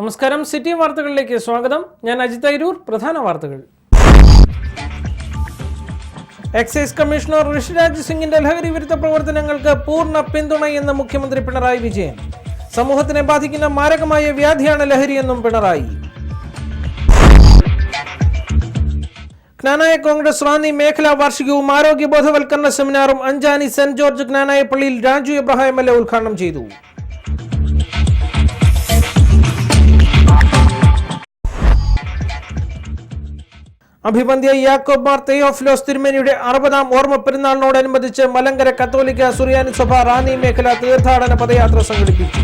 നമസ്കാരം, സിറ്റി വാർത്തകളിലേക്ക് സ്വാഗതം. ഞാൻ അജിത് അരൂർ. പ്രധാന വാർത്തകൾ. എക്സൈസ് കമ്മീഷണർ ഋഷിരാജ് സിംഗിന്റെ ലഹരി വിരുദ്ധ പ്രവർത്തനങ്ങൾക്ക് പൂർണ്ണ പിന്തുണയെന്ന് മുഖ്യമന്ത്രി പിണറായി വിജയൻ. സമൂഹത്തിനെ ബാധിക്കുന്ന മാരകമായ വ്യാധിയാണ് ലഹരിയെന്നും പിണറായി. ജ്ഞാനായ കോൺഗ്രസ് റാന്നി മേഖലാ വാർഷികവും ആരോഗ്യ ബോധവൽക്കരണ സെമിനാറും അഞ്ചാനി സെന്റ് ജോർജ് ജ്ഞാനായ പള്ളിയിൽ രാജു എബ്രഹാം എൽ.എ. ഉദ്ഘാടനം ചെയ്തു. അഭിവന്ദ്യ യാക്കോബ് മാർ തെയോഫിലോസ് തിരുമേനിയുടെ 60ാം ഓർമ്മ പെരുന്നാളിനോടനുബന്ധിച്ച് മലങ്കര കത്തോലിക്ക സുറിയാനി സഭ റാന്നി മേഖല തീർത്ഥാടന പദയാത്ര സംഘടിപ്പിച്ചു.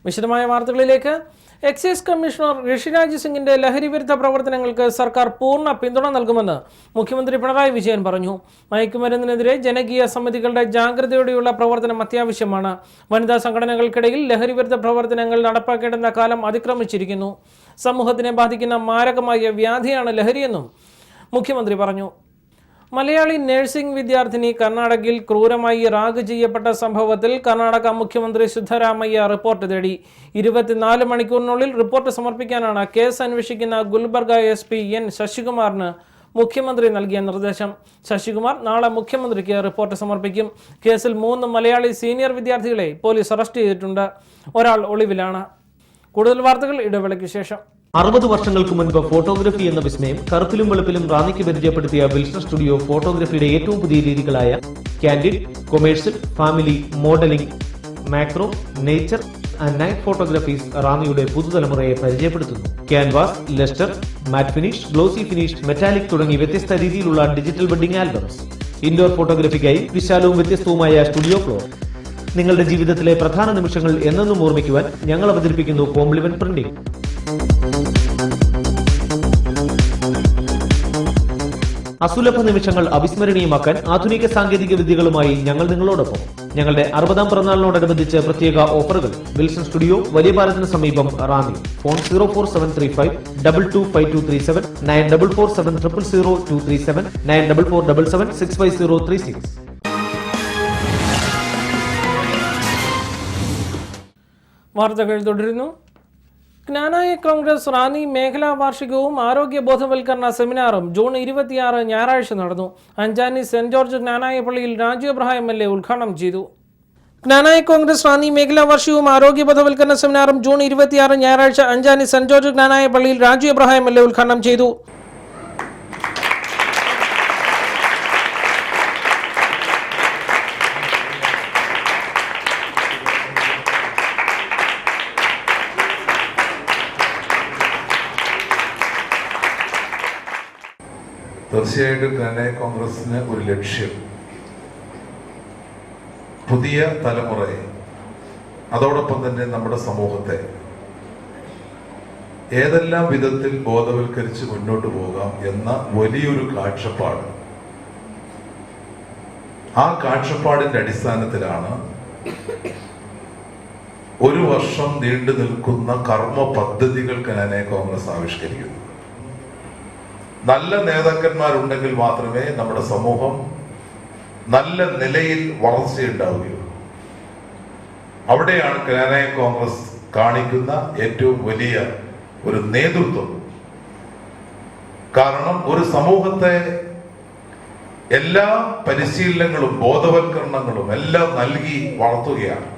വിശദമായ വാർത്തകളിലേക്ക്. എക്സൈസ് കമ്മീഷണർ ഋഷിരാജ് സിംഗിന്റെ ലഹരി വിരുദ്ധ പ്രവർത്തനങ്ങൾക്ക് സർക്കാർ പൂർണ്ണ പിന്തുണ നൽകുമെന്ന് മുഖ്യമന്ത്രി പിണറായി വിജയൻ പറഞ്ഞു. മയക്കുമരുന്നിനെതിരെ ജനകീയ സമിതികളുടെ ജാഗ്രതയോടെയുള്ള പ്രവർത്തനം അത്യാവശ്യമാണ്. വനിതാ സംഘടനകൾക്കിടയിൽ ലഹരി വിരുദ്ധ പ്രവർത്തനങ്ങൾ നടപ്പാക്കേണ്ടുന്ന കാലം അതിക്രമിച്ചിരിക്കുന്നു. സമൂഹത്തിനെ ബാധിക്കുന്ന മാരകമായ വ്യാധിയാണ് ലഹരിയെന്നും മുഖ്യമന്ത്രി പറഞ്ഞു. മലയാളി നഴ്സിംഗ് വിദ്യാർത്ഥിനി കർണാടകയിൽ ക്രൂരമായി റാഗ് ചെയ്യപ്പെട്ട സംഭവത്തിൽ കർണാടക മുഖ്യമന്ത്രി സിദ്ധരാമയ്യ റിപ്പോർട്ട് തേടി. 24 മണിക്കൂറിനുള്ളിൽ റിപ്പോർട്ട് സമർപ്പിക്കാനാണ് കേസ് അന്വേഷിക്കുന്ന ഗുൽബർഗ SP N ശശികുമാറിന് മുഖ്യമന്ത്രി നൽകിയ നിർദ്ദേശം. ശശികുമാർ നാളെ മുഖ്യമന്ത്രിക്ക് റിപ്പോർട്ട് സമർപ്പിക്കും. കേസിൽ 3 മലയാളി സീനിയർ വിദ്യാർത്ഥികളെ പോലീസ് അറസ്റ്റ് ചെയ്തിട്ടുണ്ട്. ഒരാൾ ഒളിവിലാണ്. കൂടുതൽ വാർത്തകൾ ഇടവേളയ്ക്ക് ശേഷം. 60 വർഷങ്ങൾക്ക് മുൻപ് ഫോട്ടോഗ്രഫി എന്ന വിസ്മയം കറുപ്പിലും വെളുപ്പിലും റാന്നിക്ക് പരിചയപ്പെടുത്തിയ വിൽസൺ സ്റ്റുഡിയോ ഫോട്ടോഗ്രഫിയുടെ ഏറ്റവും പുതിയ രീതികളായ candid, commercial, family, modelling, macro, nature and night photographies റാന്നിയുടെ പുതുതലമുറയെ പരിചയപ്പെടുത്തുന്നു. Canvas, lustre, matt finish, glossy finish, metallic തുടങ്ങി വ്യത്യസ്ത രീതിയിലുള്ള ഡിജിറ്റൽ വെഡിംഗ് ആൽബംസ്. ഇൻഡോർ ഫോട്ടോഗ്രഫിക്കായി വിശാലവും വ്യത്യസ്തവുമായ സ്റ്റുഡിയോ ഫ്ലോർ. നിങ്ങളുടെ ജീവിതത്തിലെ പ്രധാന നിമിഷങ്ങൾ എന്നെന്നും ഓർമ്മിക്കുവാൻ ഞങ്ങൾ അവതരിപ്പിക്കുന്നു കോംപ്ലിമെന്റ് പ്രിന്റിംഗ്. അസുലഭ നിമിഷങ്ങൾ അവിസ്മരണീയമാക്കാൻ ആധുനിക സാങ്കേതിക വിദ്യകളുമായി ഞങ്ങൾ നിങ്ങളോടൊപ്പം. ഞങ്ങളുടെ 60ാം പിറന്നാളിനോടനുബന്ധിച്ച് പ്രത്യേക ഓഫറുകൾ. വിൽസൺ സ്റ്റുഡിയോ, വലിയ പാലത്തിന് സമീപം, റാന്നി. ഫോൺ 04735 225237 9447000237 9447 65036. വാർത്തകൾ തുടരുന്നു. ജ്ഞാനായ കോൺഗ്രസ് റാന്നി മേഖലാ വാർഷികവും ആരോഗ്യ ബോധവൽക്കരണ സെമിനാറും ജൂൺ 26 ഞായറാഴ്ച നടന്നു. അഞ്ചാനി സെന്റ് ജോർജ് ജ്ഞാനായ പള്ളിയിൽ രാജു എബ്രഹാം എൽ.എ. ഉദ്ഘാടനം ചെയ്തു. ജ്ഞാനായ കോൺഗ്രസ് റാന്നി മേഖലാ വാർഷികവും ആരോഗ്യ ബോധവൽക്കരണ സെമിനാറും ജൂൺ 26 ഞായറാഴ്ച അഞ്ചാനി സെന്റ് ജോർജ് ജ്ഞാനായ പള്ളിയിൽ രാജു എബ്രഹാം എൽ.എ. ഉദ്ഘാടനം ചെയ്തു. തീർച്ചയായിട്ടും ജ്ഞാനായ കോൺഗ്രസിന് ഒരു ലക്ഷ്യം പുതിയ തലമുറയെ, അതോടൊപ്പം തന്നെ നമ്മുടെ സമൂഹത്തെ ഏതെല്ലാം വിധത്തിൽ ബോധവൽക്കരിച്ച് മുന്നോട്ട് പോകാം എന്ന വലിയൊരു കാഴ്ചപ്പാട്. ആ കാഴ്ചപ്പാടിന്റെ അടിസ്ഥാനത്തിലാണ് 1 വർഷം നീണ്ടു നിൽക്കുന്ന കർമ്മ പദ്ധതികൾ ജ്ഞാനായ കോൺഗ്രസ് ആവിഷ്കരിക്കുന്നു. നല്ല നേതാക്കന്മാരുണ്ടെങ്കിൽ മാത്രമേ നമ്മുടെ സമൂഹം നല്ല നിലയിൽ വളർച്ചയുണ്ടാവുകയുള്ളൂ. അവിടെയാണ് ജ്ഞാനായ കോൺഗ്രസ് കാണിക്കുന്ന ഏറ്റവും വലിയ ഒരു നേതൃത്വം. കാരണം ഒരു സമൂഹത്തെ എല്ലാ പരിശീലനങ്ങളും ബോധവൽക്കരണങ്ങളും എല്ലാം നൽകി വളർത്തുകയാണ്.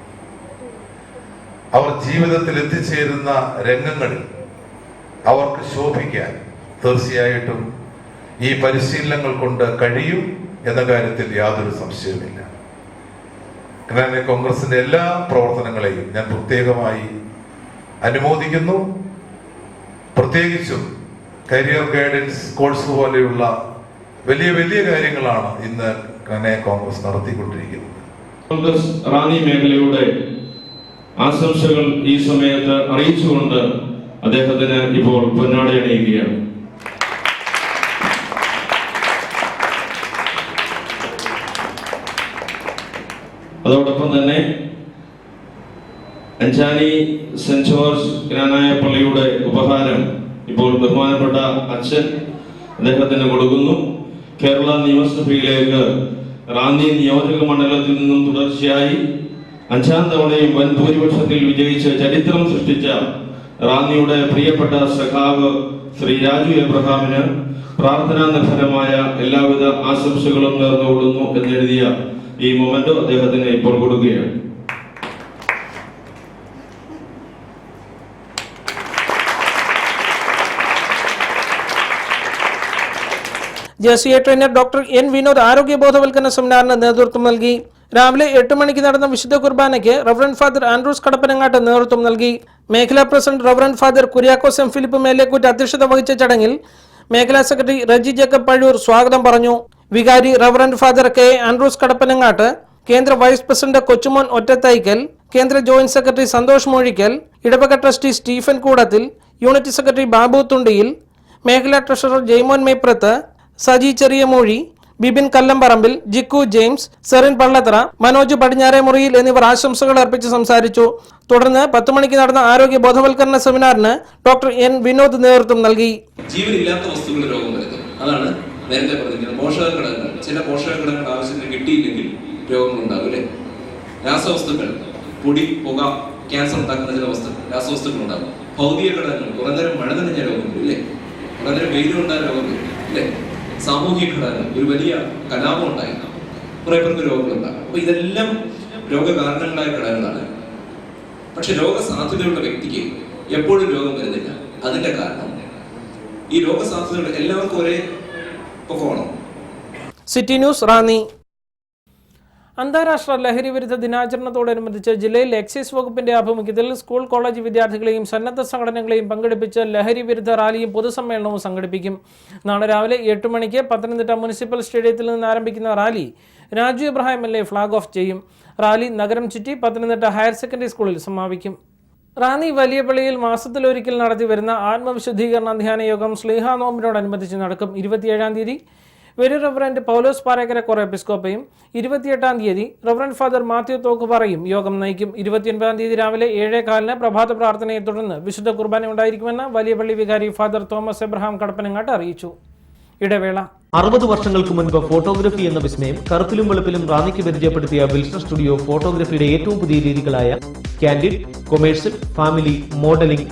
അവർ ജീവിതത്തിൽ എത്തിച്ചേരുന്ന രംഗങ്ങളിൽ അവർക്ക് ശോഭിക്കാൻ തീർച്ചയായിട്ടും ഈ പരിശീലനങ്ങൾ കൊണ്ട് കഴിയും എന്ന കാര്യത്തിൽ യാതൊരു സംശയവുമില്ല. ജ്ഞാനായ കോൺഗ്രസിന്റെ എല്ലാ പ്രവർത്തനങ്ങളെയും ഞാൻ പ്രത്യേകമായി അനുമോദിക്കുന്നു. പ്രത്യേകിച്ചും കരിയർ ഗൈഡൻസ് കോഴ്സ് പോലെയുള്ള വലിയ വലിയ കാര്യങ്ങളാണ് ഇന്ന് ജ്ഞാനായ കോൺഗ്രസ് നടത്തിക്കൊണ്ടിരിക്കുന്നത്. കോൺഗ്രസ് റാന്നി മേഖലയുടെ ആശംസകൾ ഈ സമയത്ത് അറിയിച്ചുകൊണ്ട് അദ്ദേഹത്തിന് ഇപ്പോൾ പൊന്നാട അണിയുകയാണ്. അതോടൊപ്പം തന്നെ അഞ്ചാനി സെന്റ് ജോർജ് ജ്ഞാനായ പള്ളിയുടെ ഉപഹാരം ഇപ്പോൾ ബഹുമാനപ്പെട്ട അച്ഛൻ അദ്ദേഹത്തിന് കൊടുക്കുന്നു. കേരള നിയമസഭയിലേക്ക് റാന്നി നിയോജക മണ്ഡലത്തിൽ നിന്നും തുടർച്ചയായി 5ാം തവണയും വൻ ഭൂരിപക്ഷത്തിൽ വിജയിച്ച് ചരിത്രം സൃഷ്ടിച്ച റാന്നിയുടെ പ്രിയപ്പെട്ട സഖാവ് ശ്രീ രാജു എബ്രഹാമിന് പ്രാർത്ഥനാ നിർഭരമായ എല്ലാവിധ ആശംസകളും നേർന്നുകൊള്ളുന്നു എന്നെഴുതിയ ഈ മൊമെന്റോ അദ്ദേഹത്തിന് ഇപ്പോൾ കൊടുക്കുകയാണ്. ജെസിഎ ട്രെയിനർ ഡോക്ടർ എൻ വിനോദ് ആരോഗ്യ ബോധവൽക്കരണ സെമിനാറിന് നേതൃത്വം നൽകി. രാവിലെ 8 മണിക്ക് നടന്ന വിശുദ്ധ കുർബാനയ്ക്ക് റവറന്റ് ഫാദർ ആൻഡ്രൂസ് കടപ്പനങ്ങാട്ട് നേതൃത്വം നൽകി. മേഖലാ president reverend father Kuriakose M Philip Melekkoottu അധ്യക്ഷത വഹിച്ച ചടങ്ങിൽ മേഖലാ സെക്രട്ടറി റജി ജേക്കബ് പഴൂർ സ്വാഗതം പറഞ്ഞു. വികാരി റവറന്റ് ഫാദർ കെ ആൻഡ്രൂസ് കടപ്പനങ്ങാട്ട്, കേന്ദ്ര വൈസ് പ്രസിഡന്റ് കൊച്ചുമോൻ ഒറ്റത്തൈക്കൽ, കേന്ദ്ര ജോയിന്റ് സെക്രട്ടറി സന്തോഷ് മൊഴിക്കൽ, ഇടവക trustee Stephen Koodathil, unit secretary Babu Thundiyil, മേഖലാ ട്രഷറർ ജെയ്മോൻ മേപ്രത്ത്, സജി ചെറിയമൂഴി, ബിബിൻ കല്ലംപറമ്പിൽ, ജിക്കു ജെയിംസ്, സെറിൻ പള്ളത്തറ, മനോജ് പടിഞ്ഞാറേ മുറിയിൽ എന്നിവർ ആശംസകൾ അർപ്പിച്ച് സംസാരിച്ചു. തുടർന്ന് 10 മണിക്ക് നടന്ന ആരോഗ്യ ബോധവൽക്കരണ സെമിനാറിന് ഡോക്ടർ എൻ വിനോദ് നേതൃത്വം നൽകി. ജീവനില്ലാത്ത വസ്തുക്കൾ രോഗം വരുന്നു. അതാണ് നേരത്തെ പറഞ്ഞിരിക്കുന്നത്. പോഷക ഘടകങ്ങൾ, ചില പോഷക ഘടകങ്ങൾ ആവശ്യത്തിന് കിട്ടിയില്ലെങ്കിൽ രോഗങ്ങൾ ഉണ്ടാകും അല്ലേ? രാസവസ്തുക്കൾ, പൊടി, പുക, ക്യാൻസർ ഉണ്ടാക്കുന്ന ചില രാസവസ്തുക്കൾ ഉണ്ടാകും. ഭൗതിക ഘടകങ്ങൾ, കുറേനേരം മഴ നനഞ്ഞ രോഗം വരും അല്ലേ? കുറേനേരം വെയിലുണ്ടായ രോഗം വരും അല്ലേ? സാമൂഹിക ഘടകങ്ങൾ, ഒരു വലിയ കലാപം ഉണ്ടായിരുന്നു, കുറെ പേർക്ക് രോഗങ്ങളുണ്ടാകും. അപ്പൊ ഇതെല്ലാം രോഗകാരണങ്ങളായ ഘടകങ്ങളാണ്. പക്ഷെ രോഗസാധ്യതയുള്ള വ്യക്തിക്ക് എപ്പോഴും രോഗം വരുന്നില്ല. അതിന്റെ കാരണം ഈ രോഗസാധ്യതകൾ എല്ലാവർക്കും ഒരേ പൊക്കമാണോ? City news Ranni. അന്താരാഷ്ട്ര ലഹരി വിരുദ്ധ ദിനാചരണത്തോടനുബന്ധിച്ച് ജില്ലയിൽ എക്സൈസ് വകുപ്പിന്റെ ആഭിമുഖ്യത്തിൽ സ്കൂൾ കോളേജ് വിദ്യാർത്ഥികളെയും സന്നദ്ധ സംഘടനകളെയും പങ്കെടുപ്പിച്ച് ലഹരി വിരുദ്ധ റാലിയും പൊതുസമ്മേളനവും സംഘടിപ്പിക്കും. നാളെ രാവിലെ 8 മണിക്ക് പത്തനംതിട്ട മുനിസിപ്പൽ സ്റ്റേഡിയത്തിൽ നിന്ന് ആരംഭിക്കുന്ന rally Raju Abraham L A flag off ചെയ്യും. റാലി നഗരം ചുറ്റി പത്തനംതിട്ട ഹയർ സെക്കൻഡറി സ്കൂളിൽ സമാപിക്കും. റാന്നി വലിയ പള്ളിയിൽ മാസത്തിലൊരിക്കൽ നടത്തി വരുന്ന ആത്മവിശുദ്ധീകരണ ധ്യാന യോഗം സ്ലീഹ നോമ്പിനോടനുബന്ധിച്ച് നടക്കും. 27-ാം തീയതി വെരി റവറന്റ് പൗലോസ് പാറേക്കര കോർ എപ്പിസ്കോപ്പയും 28-ാം തീയതി റവറന്റ് ഫാദർ മാത്യു തോക്കുപാറയും യോഗം നയിക്കും. 29-ാം തീയതി രാവിലെ 7:15 പ്രഭാത പ്രാർത്ഥനയെ തുടർന്ന് വിശുദ്ധ കുർബാന ഉണ്ടായിരിക്കുമെന്ന് വലിയ പള്ളി വികാരി ഫാദർ തോമസ് എബ്രഹാം കടപ്പനങ്ങാട്ട് അറിയിച്ചു. ഇടവേള. 60 വർഷങ്ങൾക്ക് മുൻപ് ഫോട്ടോഗ്രഫി എന്ന വിസ്മയം കറുപ്പിലും വെളുപ്പിലും റാന്നിക്ക് പരിചയപ്പെടുത്തിയ വിൽസൺ സ്റ്റുഡിയോ ഫോട്ടോഗ്രഫിയുടെ ഏറ്റവും പുതിയ രീതികളായ candid, commercial, family, modelling,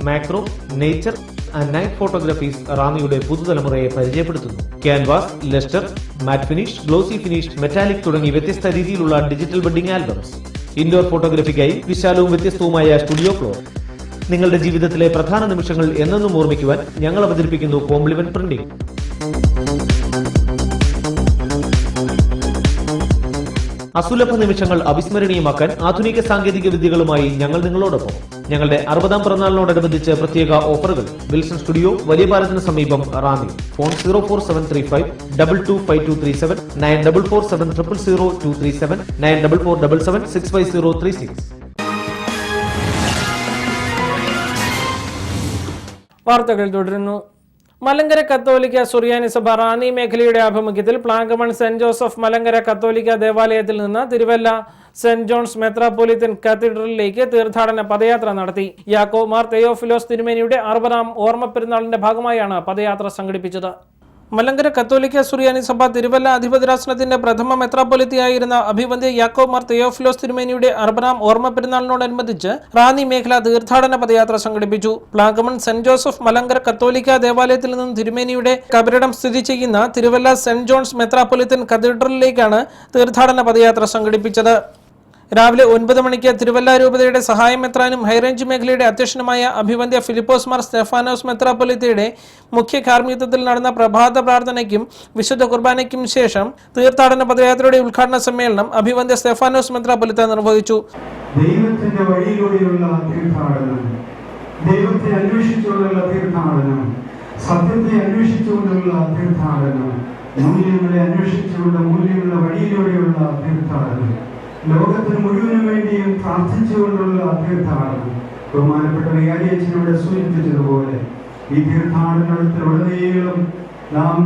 macro, nature and night photographies റാന്നിയുടെ പുതുതലമുറയെ പരിചയപ്പെടുത്തുന്നു. Canvas, lustre, matt finish, glossy finish, metallic തുടങ്ങി വ്യത്യസ്ത രീതിയിലുള്ള ഡിജിറ്റൽ വെഡിംഗ് ആൽബംസ്. ഇൻഡോർ ഫോട്ടോഗ്രഫിക്കായി വിശാലവും വ്യത്യസ്തവുമായ സ്റ്റുഡിയോ ഫ്ലോർ. നിങ്ങളുടെ ജീവിതത്തിലെ പ്രധാന നിമിഷങ്ങൾ എന്നെന്നും ഓർമ്മിക്കുവാൻ ഞങ്ങൾ അവതരിപ്പിക്കുന്നു കോംപ്ലിമെന്റ് പ്രിന്റിംഗ്. അസുലഭ നിമിഷങ്ങൾ അവിസ്മരണീയമാക്കാൻ ആധുനിക സാങ്കേതിക വിദ്യകളുമായി ഞങ്ങൾ നിങ്ങളോടൊപ്പം. ഞങ്ങളുടെ 60ാം പിറന്നാളിനോടനുബന്ധിച്ച് പ്രത്യേക ഓഫറുകൾ. വിൽസൺ സ്റ്റുഡിയോ, വലിയ പാലത്തിന് സമീപം, റാന്നി. ഫോൺ 04735 225237 9447000237 944777 65036. വാർത്തകൾ തുടരുന്നു. മലങ്കര കത്തോലിക്ക സുറിയാനി സഭ റാന്നി മേഖലയുടെ ആഭിമുഖ്യത്തിൽ പ്ലാങ്കമൺ സെന്റ് ജോസഫ് മലങ്കര കത്തോലിക്ക ദേവാലയത്തിൽ നിന്ന് തിരുവല്ല സെന്റ് ജോൺസ് മെത്രാപ്പൊലീത്തൻ കത്തീഡ്രലിലേക്ക് തീർത്ഥാടന പദയാത്ര നടത്തി. യാക്കോബ് മാർ തെയോഫിലോസ് തിരുമേനിയുടെ 60ാം ഓർമ്മ പെരുന്നാളിന്റെ ഭാഗമായാണ് പദയാത്ര സംഘടിപ്പിച്ചത്. മലങ്കര കത്തോലിക്ക സുറിയാനി സഭ തിരുവല്ല അധിപതിരാസനത്തിന്റെ പ്രഥമ മെത്രാപ്പൊലിത്തയായിരുന്ന അഭിവന്ദ്യ യാക്കോബ് മാർ തെയോഫിലോസ് തിരുമേനിയുടെ 60ാം ഓർമ്മ പെരുന്നാളിനോടനുബന്ധിച്ച് റാന്നി മേഖല തീർത്ഥാടന പദയാത്ര സംഘടിപ്പിച്ചു. പ്ലാങ്കമൺ സെന്റ് ജോസഫ് മലങ്കര കത്തോലിക്ക ദേവാലയത്തിൽ നിന്നും തിരുമേനിയുടെ കബറിടം സ്ഥിതി ചെയ്യുന്ന തിരുവല്ല സെന്റ് ജോൺസ് മെത്രാപ്പൊലിത്തൻ കത്തീഡ്രലിലേക്കാണ് തീർത്ഥാടന പദയാത്ര സംഘടിപ്പിച്ചത്. രാവിലെ 9 മണിക്ക് തിരുവല്ല രൂപതയുടെ സഹായം മെത്രാനും ഹൈറേഞ്ച് മേഖലയുടെ അധ്യക്ഷനുമായ അഭിവന്ദ്യ ഫിലിപ്പോസ് മാർ സ്റ്റെഫാനോസ് മെത്രാപ്പൊലീത്തയുടെ മുഖ്യ കാർമ്മികത്വത്തിൽ നടന്ന പ്രഭാത പ്രാർത്ഥനയ്ക്കും വിശുദ്ധ കുർബാനയ്ക്കും ശേഷം തീർത്ഥാടന പദയാത്രയുടെ ഉദ്ഘാടന സമ്മേളനം അഭിവന്ദ്യ സ്റ്റെഫാനോസ് മെത്രാപ്പൊലീത്ത നിർവഹിച്ചു. ദൈവത്തിന്റെ വഴിയിലൂടെയുള്ള തീർത്ഥാടനം, ദൈവത്തെ അന്വേഷിച്ചുകൊണ്ടുള്ള തീർത്ഥാടനം, സത്യത്തെ അന്വേഷിച്ചുകൊണ്ടുള്ള തീർത്ഥാടനം, മൂല്യങ്ങളെ അന്വേഷിച്ചുകൊണ്ട് മൂല്യങ്ങളുടെ വഴിയിലൂടെയുള്ള തീർത്ഥാടനം, ലോകത്തിന് മുഴുവനും വേണ്ടിയും പ്രാർത്ഥിച്ചുകൊണ്ടുള്ള തീർത്ഥാടനം. ബഹുമാനപ്പെട്ട വികാരിയച്ഛനോട് സൂചിപ്പിച്ചതുപോലെ ഈ തീർത്ഥാടനത്തിലുടനീളം നാം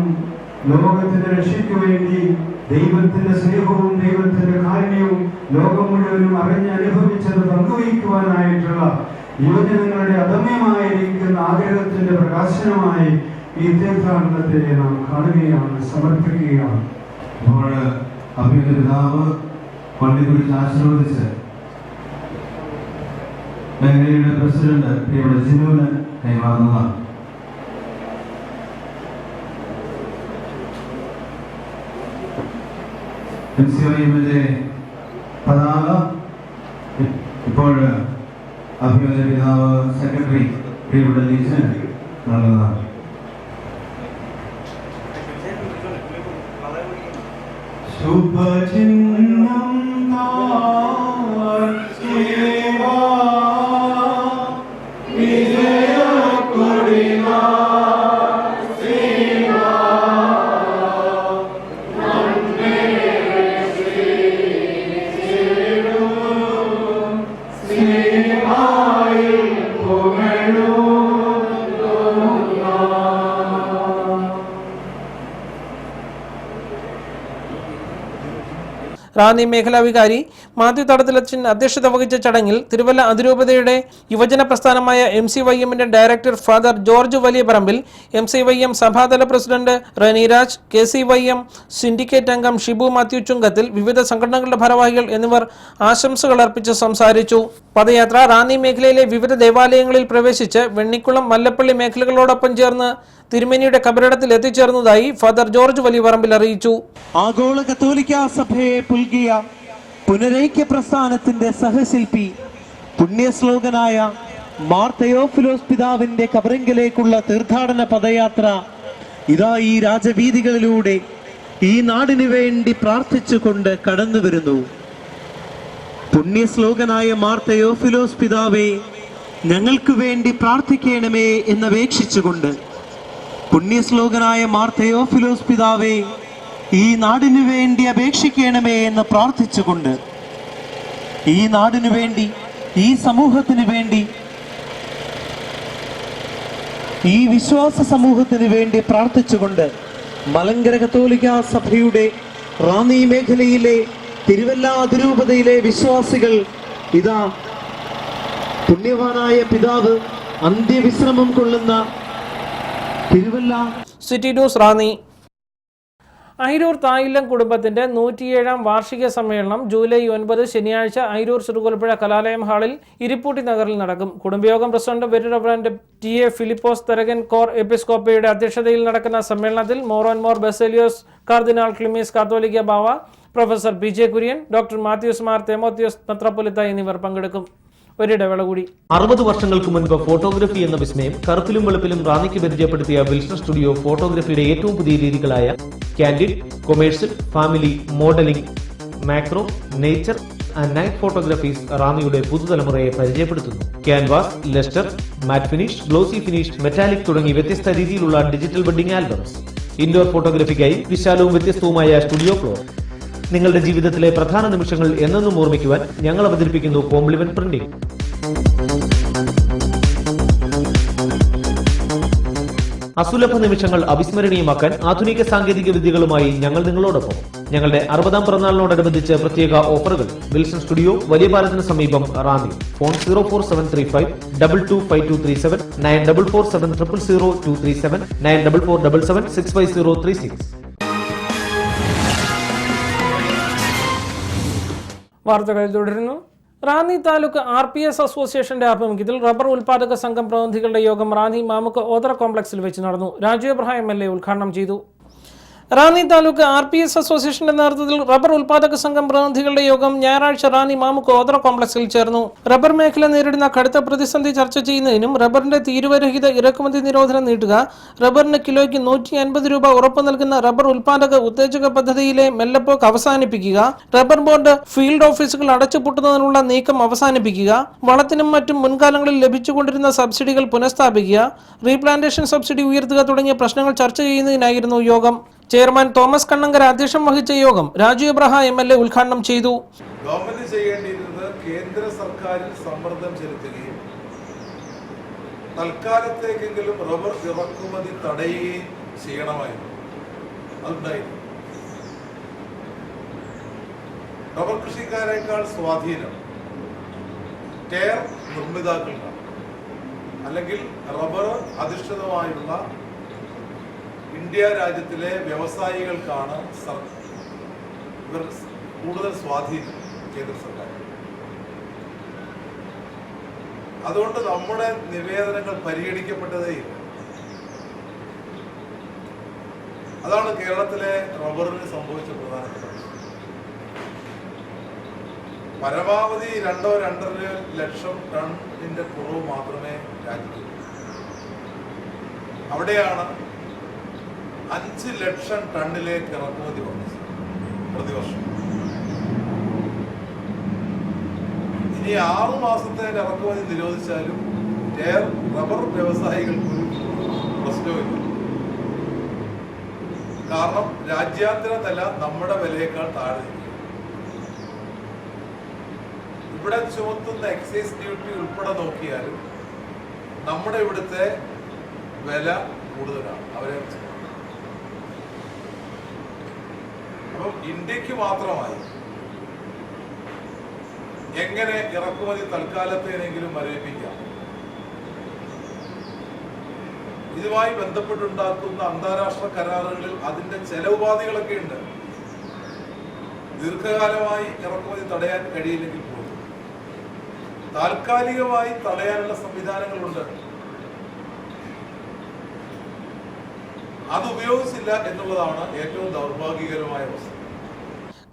ലോകത്തിന്റെ രക്ഷയ്ക്ക് വേണ്ടി ദൈവത്തിന്റെ സ്നേഹവും ദൈവത്തിന്റെ കാരുണ്യവും ലോകം മുഴുവനും അനുഭവിച്ചത് പങ്കുവയ്ക്കുവാനായിട്ടുള്ള യുവജനങ്ങളുടെ അദമ്യമായിരിക്കുന്ന ആഗ്രഹത്തിന്റെ പ്രകാശനമായി ഈ തീർത്ഥാടനത്തെ നാം കാണുകയാണ്, സമർപ്പിക്കുകയാണ്. അപ്പോൾ അഭിയുടെ പിതാവ് പള്ളി കുറിച്ച് ആശീർവദിച്ച് മേഖലയുടെ പ്രസിഡന്റ് പ്രിയപ്പെട്ട ജിനുവിന് കൈമാറുന്നതാണ്. MCYMന്റെ പതാക ഇപ്പോൾ അഭിയുടെ പിതാവ് സെക്രട്ടറി പ്രിയപ്പെട്ട ലീസിന് നൽകുന്നതാണ്. ശുഭചിഹ്നം റാന്നി മേഖലാ വികാരി മാത്യു തടത്തിലച്ചൻ അധ്യക്ഷത വഹിച്ച ചടങ്ങിൽ തിരുവല്ല അതിരൂപതയുടെ യുവജന പ്രസ്ഥാനമായ MCYMന്റെ ഡയറക്ടർ ഫാദർ ജോർജ് വലിയപറമ്പിൽ, MCYM സഭാതല പ്രസിഡന്റ് റനീരാജ്, KCYM സിൻഡിക്കേറ്റ് അംഗം ഷിബു മാത്യു ചുങ്കത്തിൽ, വിവിധ സംഘടനകളുടെ ഭാരവാഹികൾ എന്നിവർ ആശംസകൾ അർപ്പിച്ച് സംസാരിച്ചു. പദയാത്ര റാന്നി മേഖലയിലെ വിവിധ ദേവാലയങ്ങളിൽ പ്രവേശിച്ച് വെണ്ണിക്കുളം, മല്ലപ്പള്ളി മേഖലകളോടൊപ്പം ചേർന്ന് തിരുമേനിയുടെ കബറിടത്തിൽ എത്തിച്ചേർന്നതായി ഫാദർ ജോർജ് വലിയപറമ്പിൽ അറിയിച്ചു. ആഗോള കത്തോലിക്ക സഭയെ പുൽകിയ പുനരൈക്യ പ്രസ്ഥാനത്തിന്റെ സഹശില്പി പുണ്യശ്ലോകനായ മാർ തെയോഫിലോസ് പിതാവിന്റെ കബറിങ്കിലേക്കുള്ള തീർത്ഥാടന പദയാത്ര ഇതാ ഈ രാജവീതികളിലൂടെ ഈ നാടിനു വേണ്ടി പ്രാർത്ഥിച്ചുകൊണ്ട് കടന്നു വരുന്നു. പുണ്യശ്ലോകനായ മാർ തെയോഫിലോസ് പിതാവെ, ഞങ്ങൾക്ക് വേണ്ടി പ്രാർത്ഥിക്കണമേ എന്നപേക്ഷിച്ചുകൊണ്ട്, പുണ്യശ്ലോകനായ മാർ തെയോഫിലോസ് പിതാവെ, ഈ നാടിനു വേണ്ടി അപേക്ഷിക്കണമേ എന്ന് പ്രാർത്ഥിച്ചുകൊണ്ട്, ഈ നാടിനു വേണ്ടി, ഈ സമൂഹത്തിന് വേണ്ടി, ഈ വിശ്വാസ സമൂഹത്തിന് വേണ്ടി പ്രാർത്ഥിച്ചുകൊണ്ട് മലങ്കര കത്തോലിക്ക സഭയുടെ റാന്നി മേഖലയിലെ തിരുവല്ല അതിരൂപതയിലെ വിശ്വാസികൾ ഇതാ പുണ്യവാനായ പിതാവ് അന്ത്യവിശ്രമം കൊള്ളുന്ന തിരുവല്ല. City news Ranni. അയിരൂർ തായില്ലം കുടുംബത്തിന്റെ 107ാം വാർഷിക സമ്മേളനം ജൂലൈ 9 ശനിയാഴ്ച അയിരൂർ ചെറുകോൽപ്പുഴ കലാലയം ഹാളിൽ ഇരിപ്പൂട്ടി നഗറിൽ നടക്കും. കുടുംബയോഗം president very reverend TA Philipose Therakan കോർ എപ്പിസ്കോപ്പയുടെ അധ്യക്ഷതയിൽ നടക്കുന്ന സമ്മേളനത്തിൽ മോർ ബസേലിയോസ് കാർദിനാൾ ക്ലിമീസ് കാത്തോലിക്ക ബാവ, professor PJ Kurian, doctor Mathews Mar Themotheos മെത്രാപ്പൊലീത്ത എന്നിവർ പങ്കെടുക്കും. ഒരിടവേള കൂടി. 60 വർഷങ്ങൾക്ക് മുൻപ് ഫോട്ടോഗ്രഫി എന്ന വിസ്മയം കറുപ്പിലും വെളുപ്പിലും റാന്നിക്ക് പരിചയപ്പെടുത്തിയ വിൽസൺ സ്റ്റുഡിയോ ഫോട്ടോഗ്രഫിയുടെ ഏറ്റവും പുതിയ രീതികളായ candid, commercial, family, modelling, macro, nature and night photographies റാന്നിയുടെ പുതുതലമുറയെ പരിചയപ്പെടുത്തുന്നു. Canvas, lustre, matt finish, glossy finish, metallic തുടങ്ങി വ്യത്യസ്ത രീതിയിലുള്ള ഡിജിറ്റൽ വെഡിംഗ് ആൽബംസ്. ഇൻഡോർ ഫോട്ടോഗ്രഫിക്കായി വിശാലവും വ്യത്യസ്തവുമായ സ്റ്റുഡിയോ ഫ്ലോർ. നിങ്ങളുടെ ജീവിതത്തിലെ പ്രധാന നിമിഷങ്ങൾ എന്നെന്നും ഓർമ്മിക്കുവാൻ ഞങ്ങൾ അവതരിപ്പിക്കുന്നു കോംപ്ലിമെന്റ് പ്രിന്റിംഗ്. അസുലഭ നിമിഷങ്ങൾ അവിസ്മരണീയമാക്കാൻ ആധുനിക സാങ്കേതിക വിദ്യകളുമായി ഞങ്ങൾ നിങ്ങളോടൊപ്പം. ഞങ്ങളുടെ 60ാം പിറന്നാളിനോടനുബന്ധിച്ച് പ്രത്യേക ഓഫറുകൾ. വിൽസൺ സ്റ്റുഡിയോ, വലിയ പാലത്തിന് സമീപം, റാന്നി. ഫോൺ 04735 225237 9447000237 9477765036. വാർത്തകൾ തുടരുന്നു. റാന്നി താലൂക്ക് RPS അസോസിയേഷന്റെ ആഭിമുഖ്യത്തിൽ റബ്ബർ ഉൽപാദക സംഘം പ്രതിനിധികളുടെ യോഗം റാന്നി മാമുക്ക് ഓതറ കോംപ്ലക്സിൽ വെച്ച് നടന്നു. രാജു എബ്രഹാം MLA ഉദ്ഘാടനം ചെയ്തു. റാന്നി താലൂക്ക് RPS അസോസിയേഷന്റെ നേതൃത്വത്തിൽ റബ്ബർ ഉൽപാദക സംഘം പ്രതിനിധികളുടെ യോഗം ഞായറാഴ്ച റാന്നി മാമുക്ക് ഓതറ കോംപ്ലക്സിൽ ചേർന്നു. റബ്ബർ മേഖല നേരിടുന്ന കടുത്ത പ്രതിസന്ധി ചർച്ച ചെയ്യുന്നതിനും റബ്ബറിന്റെ തീരുവരഹിത ഇറക്കുമതി നിരോധനം നീട്ടുക, റബ്ബറിന് കിലോയ്ക്ക് 150 രൂപ ഉറപ്പു നൽകുന്ന റബ്ബർ ഉൽപാദക ഉത്തേജക പദ്ധതിയിലെ മെല്ലപ്പോക്ക് അവസാനിപ്പിക്കുക, റബ്ബർ ബോർഡ് ഫീൽഡ് ഓഫീസുകൾ അടച്ചുപൂട്ടുന്നതിനുള്ള നീക്കം അവസാനിപ്പിക്കുക, വളത്തിനും മറ്റും മുൻകാലങ്ങളിൽ ലഭിച്ചുകൊണ്ടിരുന്ന സബ്സിഡികൾ പുനഃസ്ഥാപിക്കുക, റീപ്ലാന്റേഷൻ സബ്സിഡി ഉയർത്തുക തുടങ്ങിയ പ്രശ്നങ്ങൾ ചർച്ച ചെയ്യുന്നതിനായിരുന്നു യോഗം. ചെയർമാൻ തോമസ് കണ്ണങ്കര അധ്യക്ഷം വഹിച്ച യോഗം രാജു എബ്രഹാം MLA ഉദ്ഘാടനം ചെയ്തു. ഗവൺമെന്റ് ചെയ്യേണ്ടിയിരുന്നത് കേന്ദ്ര സർക്കാരിൽ സമ്മർദ്ദം ചെലുത്തുകയും തൽക്കാലത്തേക്കെങ്കിലും റബ്ബർ ഇറക്കുമതി തടയുകയും ചെയ്യണമായിരുന്നു. അതുണ്ടായിരുന്നു. റബ്ബർ കൃഷിക്കാരേക്കാൾ സ്വാധീനം ടയർ നിർമ്മിതാക്കൾക്കാണ്, അല്ലെങ്കിൽ റബ്ബർ അധിഷ്ഠിതമായുള്ള ഇന്ത്യ രാജ്യത്തിലെ വ്യവസായികൾക്കാണ് ഇവർ കൂടുതൽ സ്വാധീനം കേന്ദ്ര സർക്കാർ. അതുകൊണ്ട് നമ്മുടെ നിവേദനങ്ങൾ പരിഗണിക്കപ്പെട്ടതേയില്ല. അതാണ് കേരളത്തിലെ റബ്ബറിന് സംഭവിച്ച പ്രധാനപ്പെട്ട പ്രശ്നം. പരമാവധി 2-2.5 ലക്ഷം ടണ്ണിന്റെ കുറവ് മാത്രമേ രാജ്യത്തുള്ളൂ. അവിടെയാണ് 5 ലക്ഷം ടണ്ണിലേക്ക് ഇറക്കുമതി വന്നത് പ്രതിവർഷം. ഇനി 6 മാസത്തെ ഇറക്കുമതി നിരോധിച്ചാലും റബ്ബർ വ്യവസായികൾക്ക് പ്രശ്നമില്ല. കാരണം രാജ്യാന്തര നില നമ്മുടെ വിലയേക്കാൾ താഴെ. ഇവിടെ ചുമത്തുന്ന എക്സൈസ് ഡ്യൂട്ടി ഉൾപ്പെടെ നോക്കിയാലും നമ്മുടെ ഇവിടുത്തെ വില കൂടുതലാണ് അവരെ. അപ്പം ഇന്ത്യക്ക് മാത്രമായി എങ്ങനെ ഇറക്കുമതി തൽക്കാലത്തേനെങ്കിലും മരവിപ്പിക്കാം? ഇതുമായി ബന്ധപ്പെട്ടുണ്ടാക്കുന്ന അന്താരാഷ്ട്ര കരാറുകളിൽ അതിന്റെ ചെലവുപാധികളൊക്കെ ഉണ്ട്. ദീർഘകാലമായി ഇറക്കുമതി തടയാൻ കഴിയില്ലെങ്കിൽ പോലും താൽക്കാലികമായി തടയാനുള്ള സംവിധാനങ്ങളുണ്ട്. അത് ഉപയോഗിച്ചില്ല എന്നുള്ളതാണ് ഏറ്റവും ദൗർഭാഗ്യകരമായ അവസ്ഥ.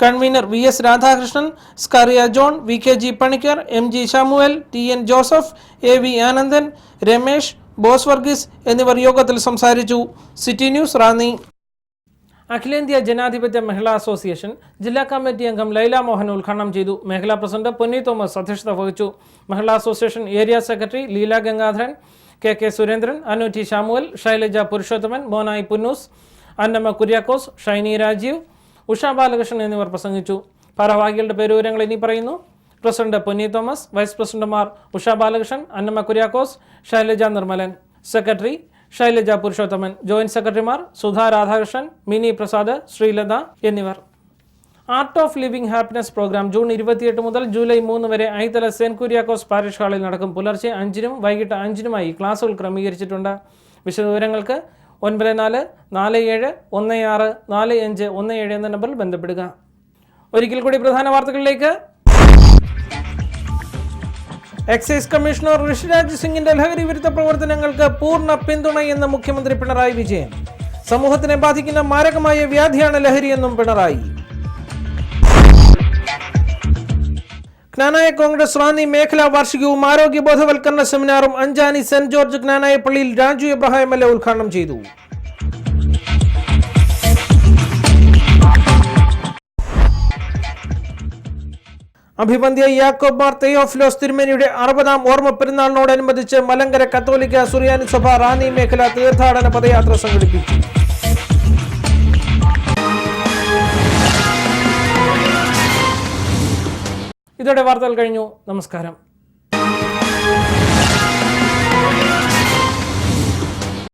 Convener VS Radhakrishnan, Scaria John, VKG Panicker, MG Samuel, TN Joseph, AV Anandan, Ramesh, Bose Varghese എന്നിവർ യോഗത്തിൽ സംസാരിച്ചു. City news, Ranni. അഖിലേന്ത്യാ ജനാധിപത്യ മഹിളാ അസോസിയേഷൻ ജില്ലാ കമ്മിറ്റി അംഗം ലൈല മോഹൻ ഉദ്ഘാടനം ചെയ്തു. മേഖലാ പ്രസിഡന്റ് പൊന്നി തോമസ് അധ്യക്ഷത വഹിച്ചു. മഹിളാ association area secretary Leela Gangadharan, KK Surendran, Anu T Samuel, Shylaja Purushothaman, Monayi Punnoose, Annamma Kuriakose, Shiny Rajeev, Usha Balakrishnan എന്നിവർ പ്രസംഗിച്ചു. ഭാരവാഹികളുടെ പേരുവിവരങ്ങൾ ഇനി പറയുന്നു. പ്രസിഡന്റ് പൊന്നി തോമസ്, വൈസ് പ്രസിഡന്റുമാർ ഉഷ ബാലകൃഷ്ണൻ, അന്നമ്മ കുര്യാക്കോസ്, ശൈലജ നിർമ്മലൻ, സെക്രട്ടറി ശൈലജ പുരുഷോത്തമൻ, ജോയിന്റ് സെക്രട്ടറിമാർ സുധാ രാധാകൃഷ്ണൻ, മിനി പ്രസാദ്, ശ്രീലത എന്നിവർ. Art of living happiness programme June 28 മുതൽ ജൂലൈ 3 വരെ ഐത്തല സെന്റ് കുര്യാക്കോസ് പാരിഷ് ഹാളിൽ നടക്കും. പുലർച്ചെ 5-നും വൈകിട്ട് 5-നുമായി ക്ലാസുകൾ ക്രമീകരിച്ചിട്ടുണ്ട്. വിശദവിവരങ്ങൾക്ക് 9447164517 എന്ന നമ്പറിൽ ബന്ധപ്പെടുക. ഒരിക്കൽ കൂടി പ്രധാന വാർത്തകളിലേക്ക്. എക്സൈസ് കമ്മീഷണർ ഋഷിരാജ് സിംഗിന്റെ ലഹരി വിരുദ്ധ പ്രവർത്തനങ്ങൾക്ക് പൂർണ്ണ പിന്തുണയെന്ന് മുഖ്യമന്ത്രി പിണറായി വിജയൻ. സമൂഹത്തിനെ ബാധിക്കുന്ന മാരകമായ വ്യാധിയാണ് ലഹരിയെന്നും പിണറായി. ജ്ഞാനായ കോൺഗ്രസ് റാന്നി മേഖലാ വാർഷികവും ആരോഗ്യ ബോധവൽക്കരണ സെമിനാറും അഞ്ചാനി സെന്റ് ജോർജ് ജ്ഞാനായ പള്ളിയിൽ രാജു എബ്രഹാം MLA ഉദ്ഘാടനം ചെയ്തു. അഭിവന്ദ്യ യാക്കോബ് മാർ തെയോഫിലോസ് തിരുമേനിയുടെ 60ാം ഓർമ്മ പെരുന്നാളിനോടനുബന്ധിച്ച് മലങ്കര കത്തോലിക്ക സുറിയാനി സഭ റാന്നി മേഖല തീർത്ഥാടന പദയാത്ര സംഘടിപ്പിച്ചു. ഇതോടെ വാർത്തകൾ കഴിഞ്ഞു. നമസ്കാരം.